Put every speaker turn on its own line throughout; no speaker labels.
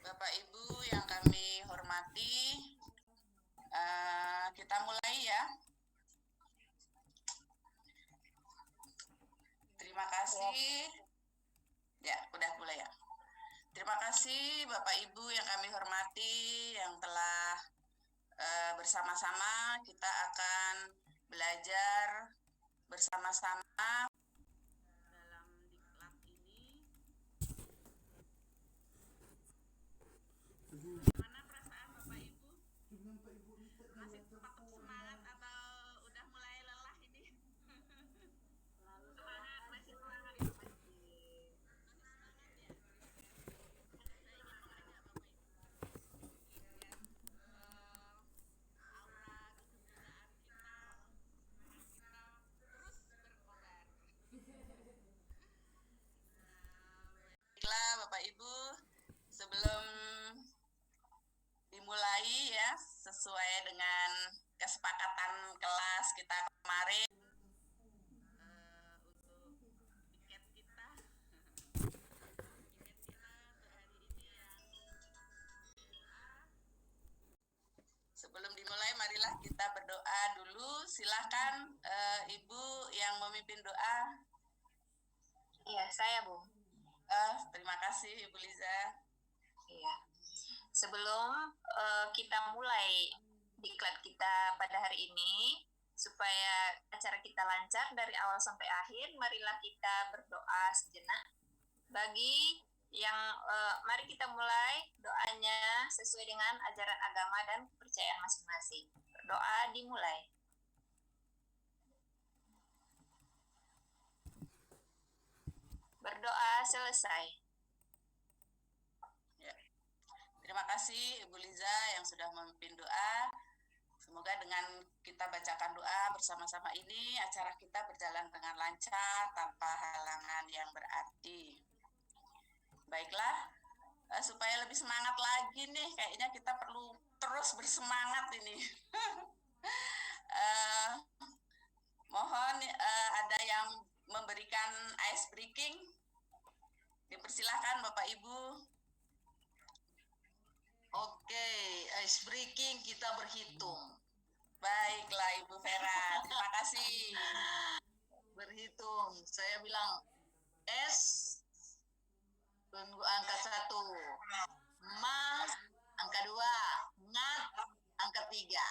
Bapak Ibu yang kami hormati, kita mulai ya. Terima kasih. Ya, udah mulai ya. Terima kasih Bapak Ibu yang kami hormati, yang telah bersama-sama kita akan belajar bersama-sama dalam diklat ini. Bagaimana perasaan Bapak Ibu? Masih tetap semangat atau udah mulai lelah ini? Semangat, masih semangat ya Pak? Baiklah Bapak Ibu, sebelum dimulai ya, sesuai dengan kesepakatan kelas kita kemarin, untuk tiket kita untuk hari ini yang sebelum dimulai marilah kita berdoa dulu. Silahkan Ibu yang memimpin doa.
Iya, saya Bu.
Terima kasih Ibu Liza.
Iya. Sebelum kita mulai diklat kita pada hari ini, supaya acara kita lancar dari awal sampai akhir, marilah kita berdoa sejenak. Bagi yang mari kita mulai doanya sesuai dengan ajaran agama dan kepercayaan masing-masing. Berdoa dimulai. Berdoa selesai.
Ya. Terima kasih Ibu Liza yang sudah memimpin doa. Semoga dengan kita bacakan doa bersama-sama ini, acara kita berjalan dengan lancar, tanpa halangan yang berarti. Baiklah, supaya lebih semangat lagi nih, kayaknya kita perlu terus bersemangat ini. Mohon ada yang memberikan ice breaking. Dipersilahkan Bapak Ibu.
Oke, ice breaking kita berhitung.
Baiklah Ibu Vera, terima kasih.
Berhitung, saya bilang S, tunggu angka 1, Ma, angka 2, Ngat, angka 3.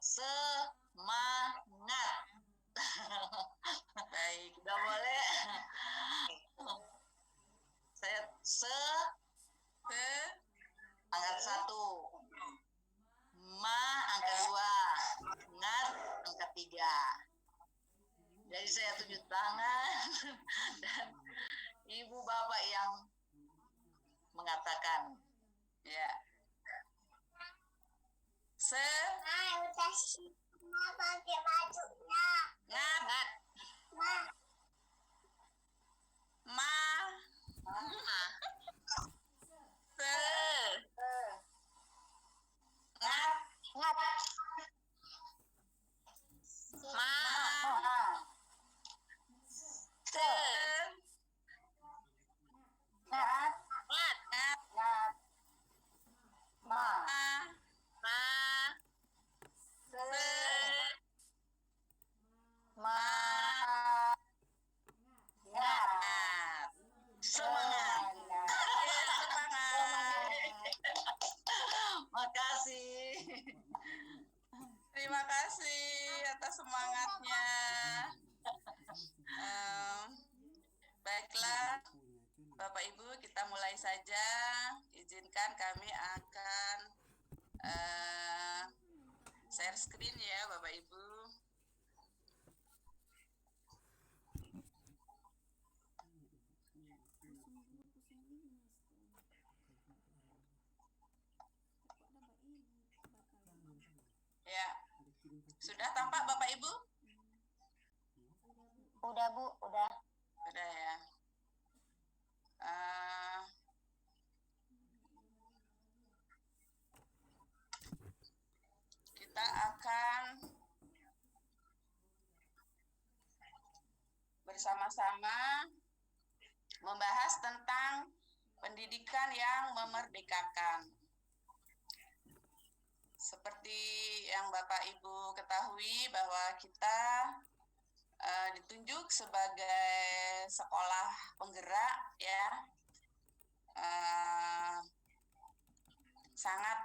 Semangat.
Baik,
Udah boleh. Saya angka 1, Ma angka 2, Ngat angka 3. Jadi saya tunjuk tangan dan ibu bapak yang mengatakan
ya.
udah semua pakai bajunya.
Ngat, Ma, Ngat,
Ngat. Ma.
Ngat,
Ngat. Ma.
Ma,
Ma.
Ngat.
semangat.
Ya, semangat.
Makasih.
Terima kasih atas semangatnya. Baiklah, Bapak Ibu, kita mulai saja. Izinkan kami akan share screen ya, Bapak Ibu. Ya, sudah tampak Bapak Ibu?
Udah Bu, udah.
Sudah ya. Kita akan bersama-sama membahas tentang pendidikan pendidikan yang memerdekakan. Seperti yang Bapak Ibu ketahui bahwa kita ditunjuk sebagai sekolah penggerak ya, sangat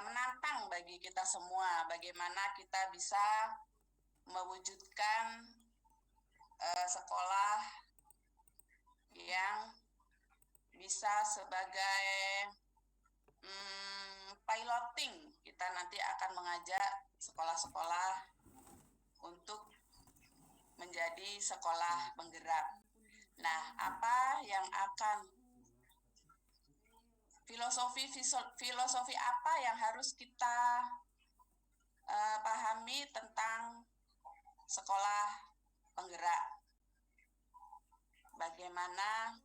menantang bagi kita semua bagaimana kita bisa mewujudkan sekolah yang bisa sebagai piloting. Kita nanti akan mengajak sekolah-sekolah untuk menjadi sekolah penggerak. Nah, apa yang akan filosofi apa yang harus kita pahami tentang sekolah penggerak? Bagaimana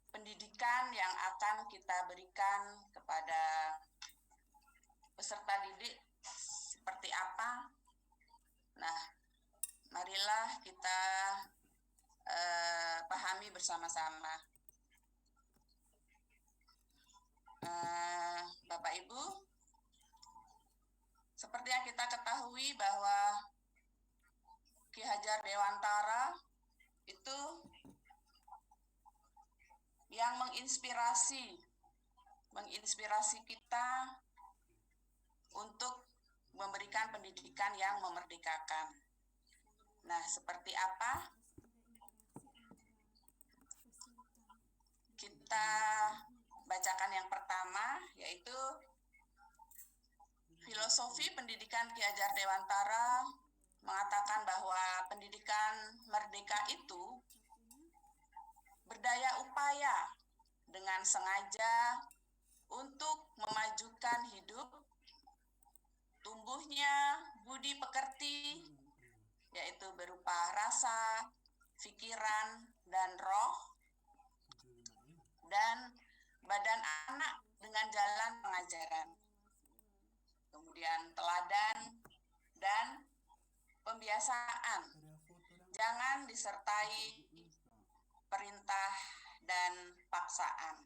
pendidikan yang akan kita berikan kepada peserta didik seperti apa? Nah, marilah kita pahami bersama-sama. Bapak Ibu, seperti yang kita ketahui bahwa Ki Hajar Dewantara itu yang menginspirasi kita untuk memberikan pendidikan yang memerdekakan. Nah, seperti apa? Kita bacakan yang pertama, yaitu filosofi pendidikan Ki Hajar Dewantara mengatakan bahwa pendidikan merdeka itu berdaya upaya dengan sengaja untuk memajukan hidup, tumbuhnya budi pekerti, yaitu berupa rasa, pikiran, dan roh, dan badan anak dengan jalan pengajaran. Kemudian teladan dan pembiasaan. Jangan disertai perintah dan paksaan.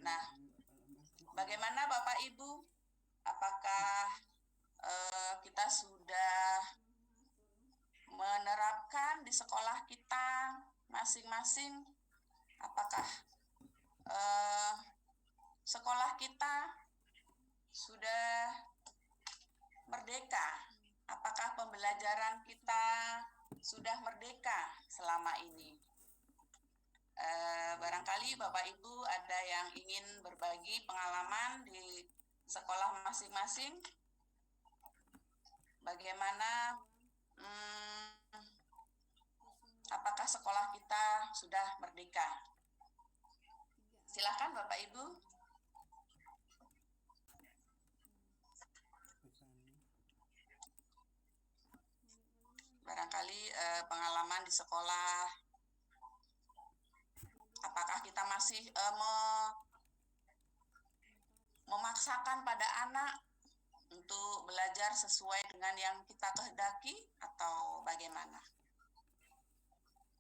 Nah, bagaimana Bapak Ibu? Apakah kita sudah menerapkan di sekolah kita masing-masing? Apakah sekolah kita sudah merdeka? Apakah pembelajaran kita sudah merdeka selama ini? Barangkali Bapak Ibu ada yang ingin berbagi pengalaman di sekolah masing-masing. Bagaimana, apakah sekolah kita sudah merdeka? Silakan Bapak Ibu. Barangkali pengalaman di sekolah, apakah kita masih memaksakan pada anak untuk belajar sesuai dengan yang kita kehendaki atau bagaimana?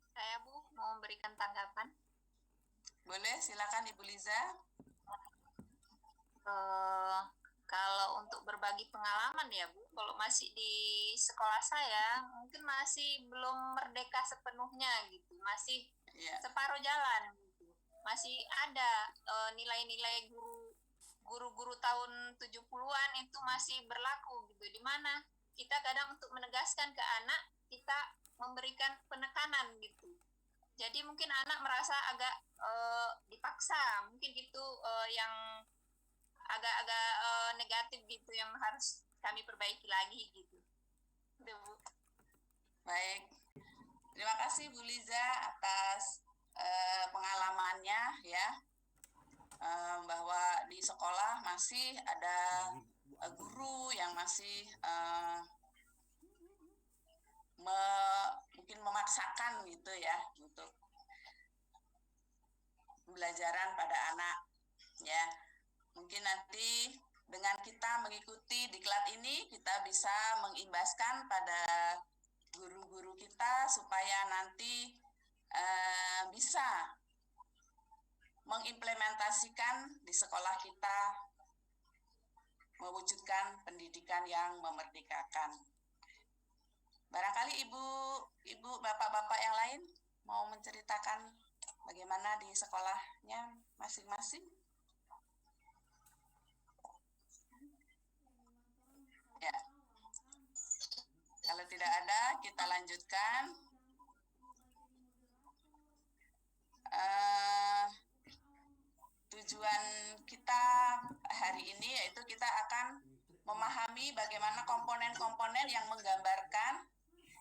Saya Bu mau memberikan tanggapan.
Boleh, silakan Ibu Liza.
Kalau untuk berbagi pengalaman ya Bu, kalau masih di sekolah saya mungkin masih belum merdeka sepenuhnya gitu, masih separuh jalan gitu. Masih ada nilai-nilai guru-guru tahun 70-an itu masih berlaku gitu, di mana kita kadang untuk menegaskan ke anak kita memberikan penekanan gitu. Jadi mungkin anak merasa agak dipaksa, mungkin itu yang agak-agak negatif gitu yang harus kami perbaiki lagi gitu. Udah, Bu.
Baik, terima kasih Bu Liza atas pengalamannya ya, bahwa di sekolah masih ada guru yang masih mungkin memaksakan gitu ya untuk pembelajaran pada anak ya. Mungkin nanti dengan kita mengikuti diklat ini kita bisa mengimbaskan pada guru-guru kita supaya nanti bisa mengimplementasikan di sekolah kita, mewujudkan pendidikan yang memerdekakan. Barangkali ibu, bapak-bapak yang lain mau menceritakan bagaimana di sekolahnya masing-masing? Ya. Kalau tidak ada, kita lanjutkan. Tujuan kita hari ini yaitu kita akan memahami bagaimana komponen-komponen yang menggambarkan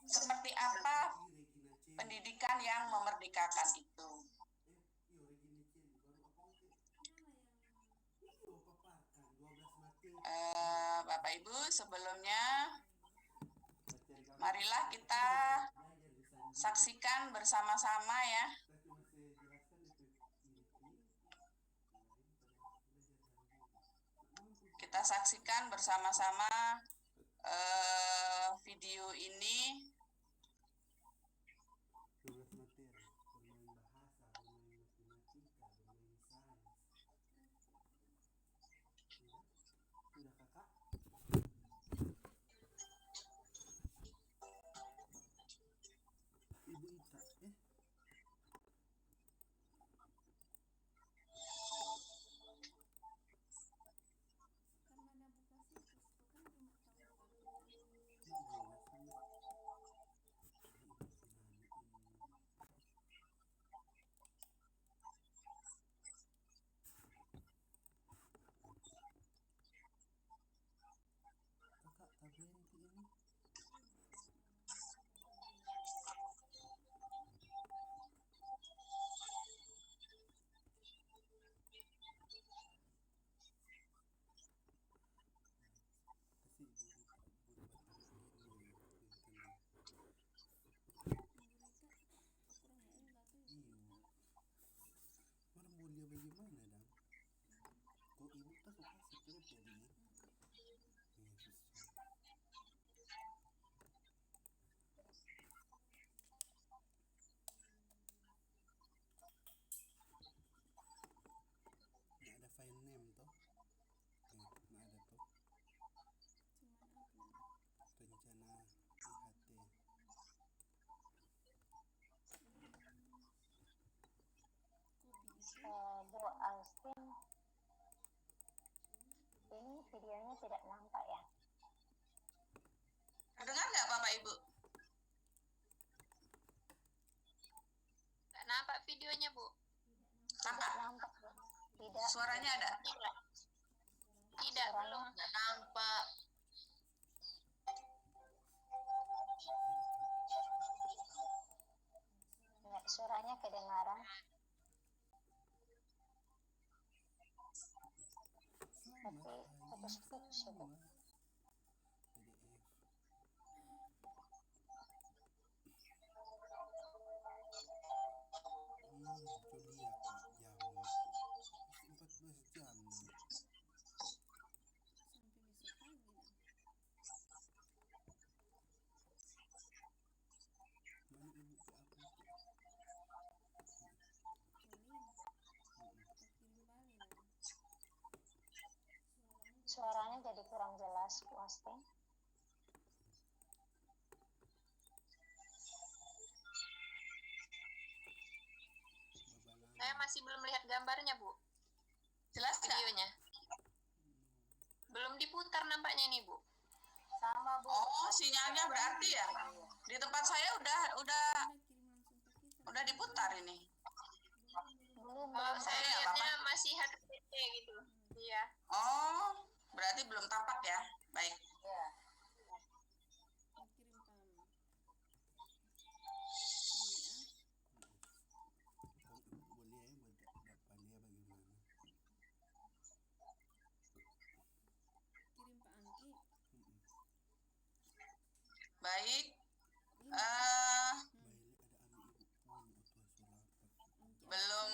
seperti apa pendidikan yang memerdekakan itu. Bapak Ibu, sebelumnya marilah kita saksikan bersama-sama ya. Kita saksikan bersama-sama video ini.
Bu Austin, ini videonya tidak nampak ya?
Terdengar nggak Bapak Ibu?
Nggak nampak videonya, Bu.
Nampak?
Nampak, Bu. Tidak.
Suaranya ada?
Tidak, belum.
Nggak nampak.
Ya, suaranya kedengaran. Tapi putus-putus ya, Bu. Suaranya jadi kurang jelas, Bu Austin.
Saya masih belum lihat gambarnya, Bu.
Jelas nggak?
Videonya. Belum diputar nampaknya ini, Bu.
Sama, Bu.
Oh, sinyalnya berarti ya. Di tempat saya udah diputar ini.
Belum,
Kalau saya
Oke,
lihatnya
apa-apa.
masih HDPT gitu. Iya.
Oh, berarti belum tampak ya. Baik.
Ya.
Baik. Belum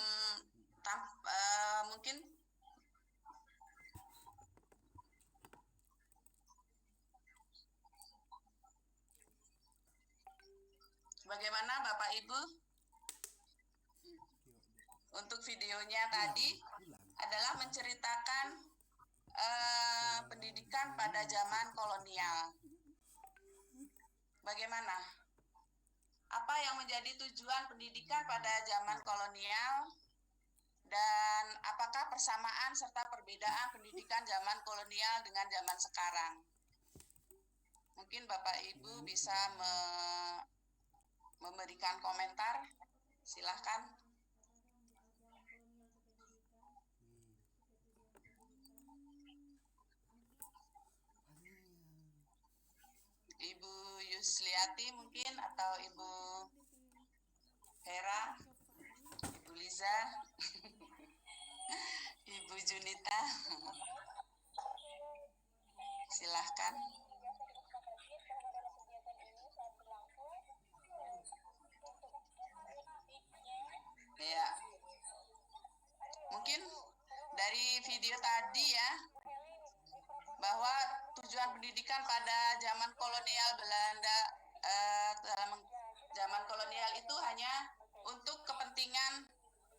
mungkin bagaimana Bapak Ibu? untuk videonya tadi adalah menceritakan pendidikan pada zaman kolonial. Bagaimana? Apa yang menjadi tujuan pendidikan pada zaman kolonial? Dan apakah persamaan serta perbedaan pendidikan zaman kolonial dengan zaman sekarang? Mungkin Bapak Ibu bisa memberikan komentar. Silahkan. Ibu Yusliati mungkin, atau Ibu Hera, Ibu Liza, Ibu Junita. Silahkan. Ya, mungkin dari video tadi ya, bahwa tujuan pendidikan pada zaman kolonial Belanda, dalam zaman kolonial itu hanya untuk kepentingan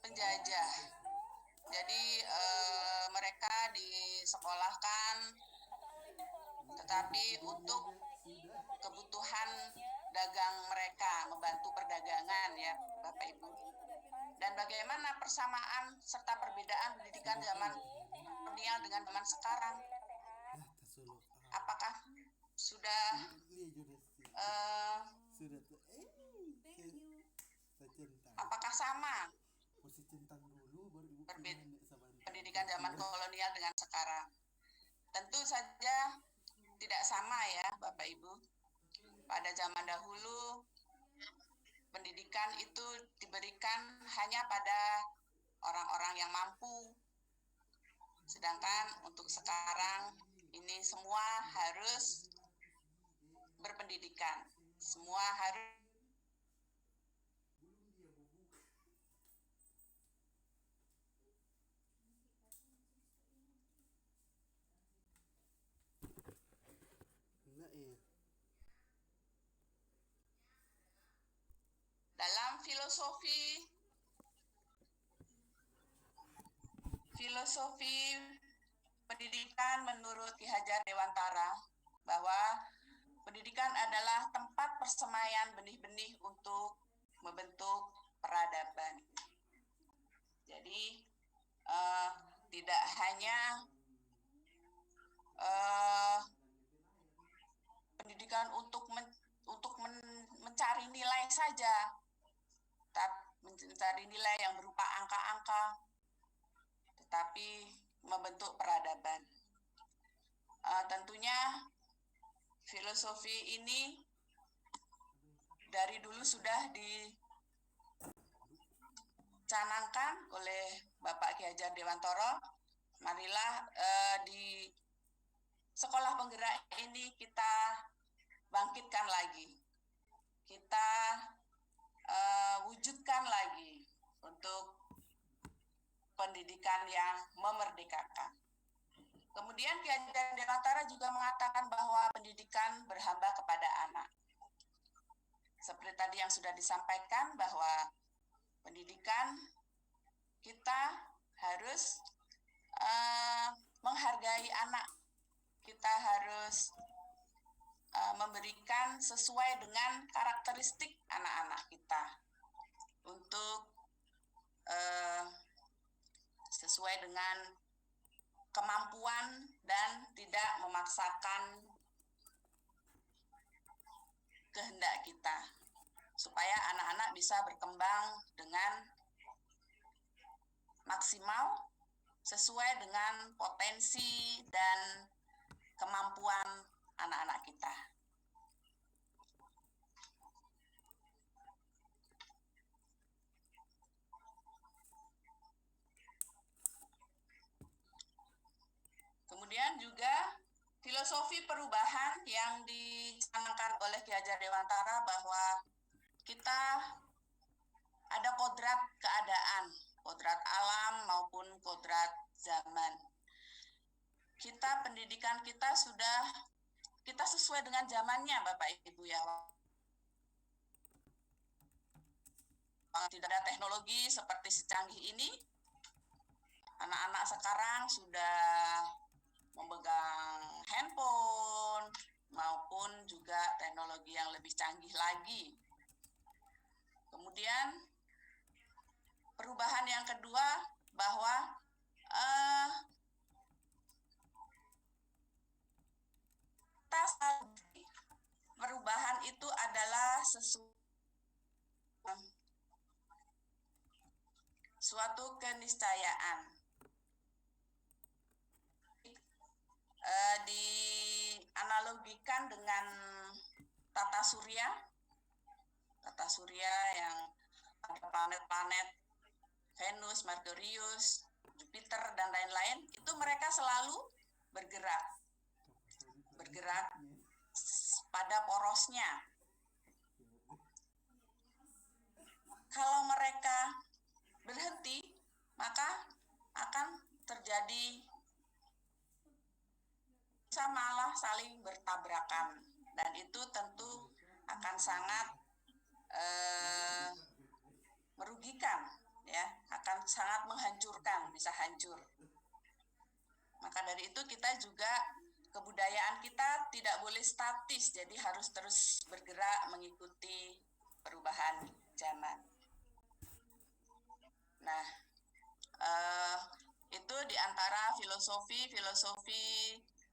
penjajah. Jadi mereka disekolahkan, tetapi untuk kebutuhan dagang mereka, membantu perdagangan ya Bapak Ibu. Dan bagaimana persamaan serta perbedaan pendidikan zaman kolonial dengan zaman sekarang? Apakah sudah apakah sama pendidikan zaman kolonial dengan sekarang? Tentu saja tidak sama ya Bapak Ibu. Pada zaman dahulu pendidikan itu diberikan hanya pada orang-orang yang mampu. Sedangkan untuk sekarang ini semua harus berpendidikan. Semua harus dalam filosofi pendidikan menurut Ki Hajar Dewantara, bahwa pendidikan adalah tempat persemaian benih-benih untuk membentuk peradaban. Jadi tidak hanya pendidikan untuk mencari nilai saja, mencari nilai yang berupa angka-angka, tetapi membentuk peradaban. Tentunya filosofi ini dari dulu sudah dicanangkan oleh Bapak Ki Hajar Dewantara. Marilah di sekolah penggerak ini kita bangkitkan lagi, kita wujudkan lagi untuk pendidikan yang memerdekakan. Kemudian Ki Hajar Dewantara juga mengatakan bahwa pendidikan berhamba kepada anak. Seperti tadi yang sudah disampaikan, bahwa pendidikan kita harus menghargai anak. Kita harus memberikan sesuai dengan karakteristik anak-anak kita, untuk sesuai dengan kemampuan dan tidak memaksakan kehendak kita, supaya anak-anak bisa berkembang dengan maksimal sesuai dengan potensi dan kemampuan anak-anak kita. Kemudian juga filosofi perubahan yang dicanangkan oleh Ki Hajar Dewantara, bahwa kita ada kodrat keadaan, kodrat alam maupun kodrat zaman. Pendidikan kita sesuai dengan zamannya Bapak Ibu ya. tidak ada teknologi seperti secanggih ini. Anak-anak sekarang sudah memegang handphone maupun juga teknologi yang lebih canggih lagi. Kemudian perubahan yang kedua bahwa perubahan itu adalah suatu keniscayaan. Dianalogikan dengan tata surya yang ada planet-planet Venus, Merkurius, Jupiter, dan lain-lain, itu mereka selalu bergerak pada porosnya. Kalau mereka berhenti, maka akan terjadi bisa malah saling bertabrakan, dan itu tentu akan sangat merugikan, ya, akan sangat menghancurkan, bisa hancur. Maka dari itu kita juga kebudayaan kita tidak boleh statis, jadi harus terus bergerak mengikuti perubahan zaman. Nah, itu diantara filosofi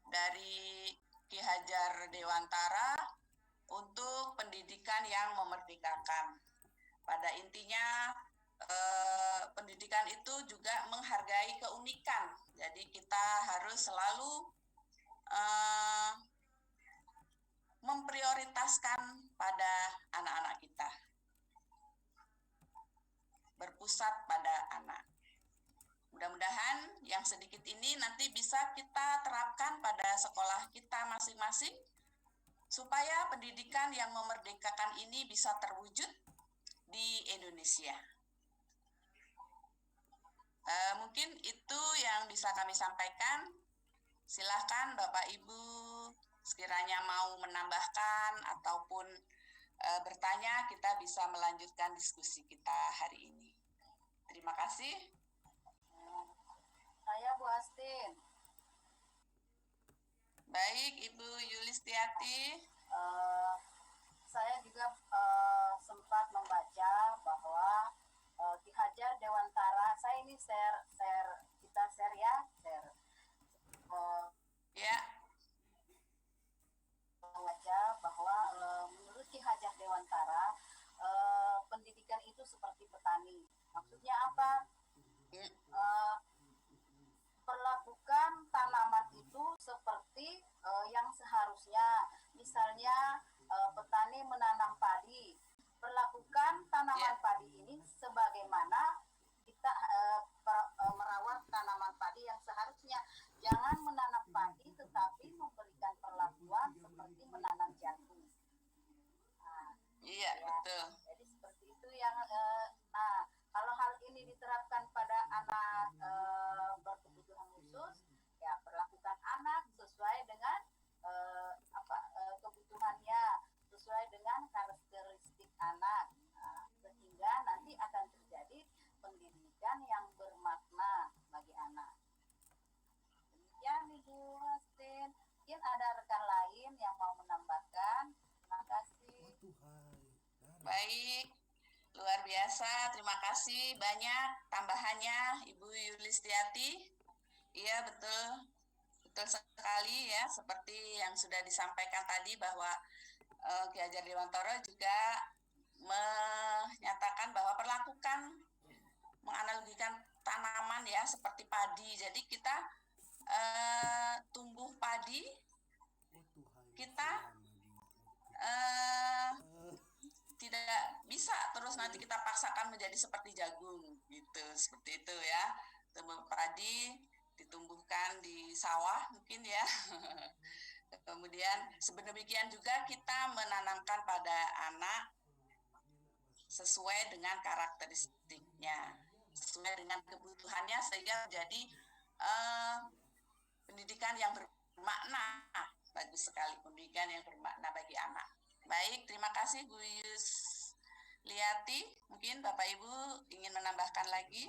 dari Ki Hajar Dewantara untuk pendidikan yang memerdekakan. Pada intinya, pendidikan itu juga menghargai keunikan. Jadi kita harus selalu memprioritaskan pada anak-anak kita. Berpusat pada anak. Mudah-mudahan yang sedikit ini nanti bisa kita terapkan pada sekolah kita masing-masing, supaya pendidikan yang memerdekakan ini bisa terwujud di Indonesia. Mungkin itu yang bisa kami sampaikan. Silakan Bapak Ibu sekiranya mau menambahkan ataupun bertanya, kita bisa melanjutkan diskusi kita hari ini. Terima kasih.
Saya Bu Astin.
Baik, Ibu Yulistiati.
Saya juga sempat membaca bahwa Ki Hajar Dewantara, saya ini kita share ya. Membaca bahwa menurut Ki Hajar Dewantara, pendidikan itu seperti petani. Maksudnya apa? Perlakukan tanaman itu seperti yang seharusnya. Misalnya petani menanam padi, perlakukan tanaman padi ini sebagaimana kita merawat tanaman padi yang seharusnya. Jangan menanam padi tetapi memberikan perlakuan seperti menanam jagung.
Iya, betul.
Jadi seperti itu yang kalau hal ini diterapkan pada anak berkebutuhan khusus, ya perlakukan anak sesuai dengan kebutuhannya, sesuai dengan karakteristik anak, sehingga nanti akan terjadi pendidikan yang bermakna bagi anak. Demikian Ibu Astin. Mungkin ada rekan lain yang mau menambahkan. Terima kasih.
Baik, luar biasa. Terima kasih banyak tambahannya Ibu Yulistiati. Iya, betul sekali ya, seperti yang sudah disampaikan tadi bahwa Ki Hajar Dewantara juga menyatakan bahwa menganalogikan tanaman ya seperti padi. Jadi kita tumbuh padi, kita tidak bisa terus nanti kita paksakan menjadi seperti jagung gitu, seperti itu ya. Tumbuh padi ditumbuhkan di sawah mungkin ya. Kemudian sedemikian juga kita menanamkan pada anak sesuai dengan karakteristiknya, sesuai dengan kebutuhannya, sehingga menjadi pendidikan yang bermakna. Bagus sekali, pendidikan yang bermakna bagi anak. Baik, terima kasih Bu Liati, mungkin Bapak Ibu ingin menambahkan lagi?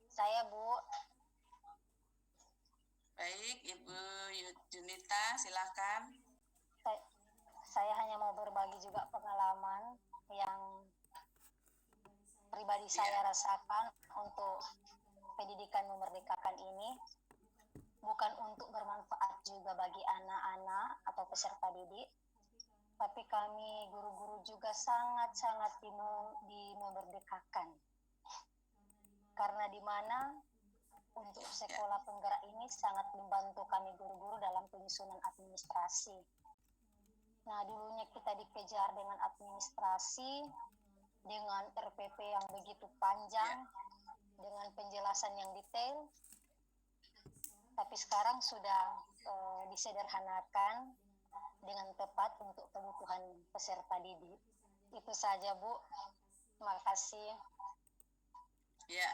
Saya, Bu.
Baik, Ibu Junita, silakan.
Saya hanya mau berbagi juga pengalaman yang pribadi saya rasakan untuk pendidikan memerdekakan ini. Bukan untuk bermanfaat juga bagi anak-anak atau peserta didik, tapi kami guru-guru juga sangat-sangat dimerdekakan. Karena di mana untuk sekolah penggerak ini sangat membantu kami guru-guru dalam penyusunan administrasi. Nah, dulunya kita dikejar dengan administrasi, dengan RPP yang begitu panjang, dengan penjelasan yang detail, tapi sekarang sudah disederhanakan dengan tepat untuk kebutuhan peserta didik. Itu saja, Bu. Terima kasih.
Ya,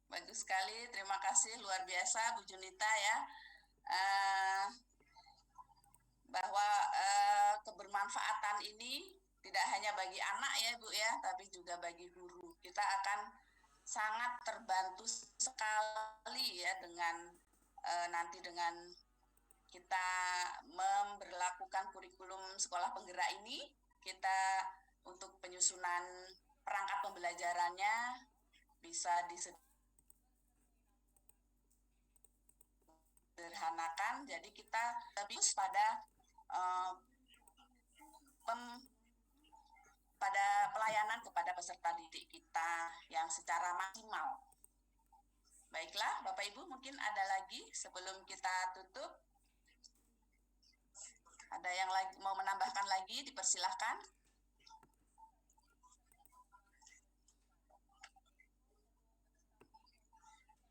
bagus sekali. Terima kasih, luar biasa Bu Junita ya. Bahwa kebermanfaatan ini tidak hanya bagi anak ya Bu ya, tapi juga bagi guru. Kita akan sangat terbantu sekali ya dengan nanti dengan kita memberlakukan kurikulum sekolah penggerak ini. Kita untuk penyusunan perangkat pembelajarannya bisa disederhanakan. Jadi kita lebih pada pada pelayanan kepada peserta didik kita yang secara maksimal. Baiklah, Bapak Ibu, mungkin ada lagi sebelum kita tutup. Ada yang lagi mau menambahkan lagi, dipersilahkan.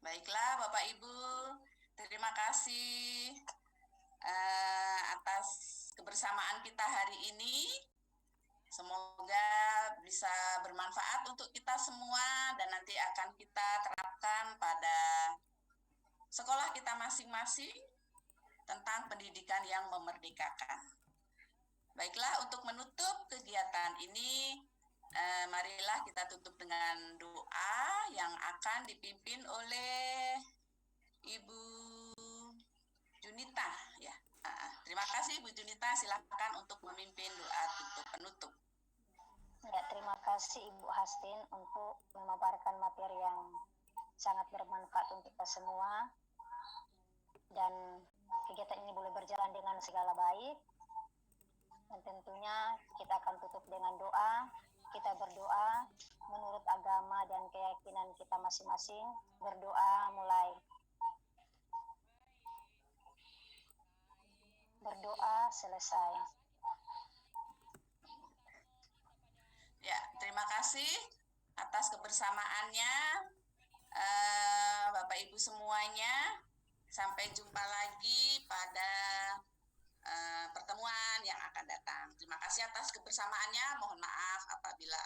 Baiklah, Bapak Ibu, terima kasih atas kebersamaan kita hari ini. Semoga bisa bermanfaat untuk kita semua dan nanti akan kita terapkan pada sekolah kita masing-masing tentang pendidikan yang memerdekakan. Baiklah, untuk menutup kegiatan ini, marilah kita tutup dengan doa yang akan dipimpin oleh Ibu Junita ya. Terima kasih Bu Junita, silakan untuk memimpin doa penutup.
Ya, terima kasih Ibu Hastin untuk memaparkan materi yang sangat bermanfaat untuk kita semua. Dan kegiatan ini boleh berjalan dengan segala baik. Dan tentunya kita akan tutup dengan doa. Kita berdoa menurut agama dan keyakinan kita masing-masing. Berdoa mulai. Berdoa selesai.
Ya, terima kasih atas kebersamaannya Bapak Ibu semuanya. Sampai jumpa lagi pada pertemuan yang akan datang. Terima kasih atas kebersamaannya. Mohon maaf apabila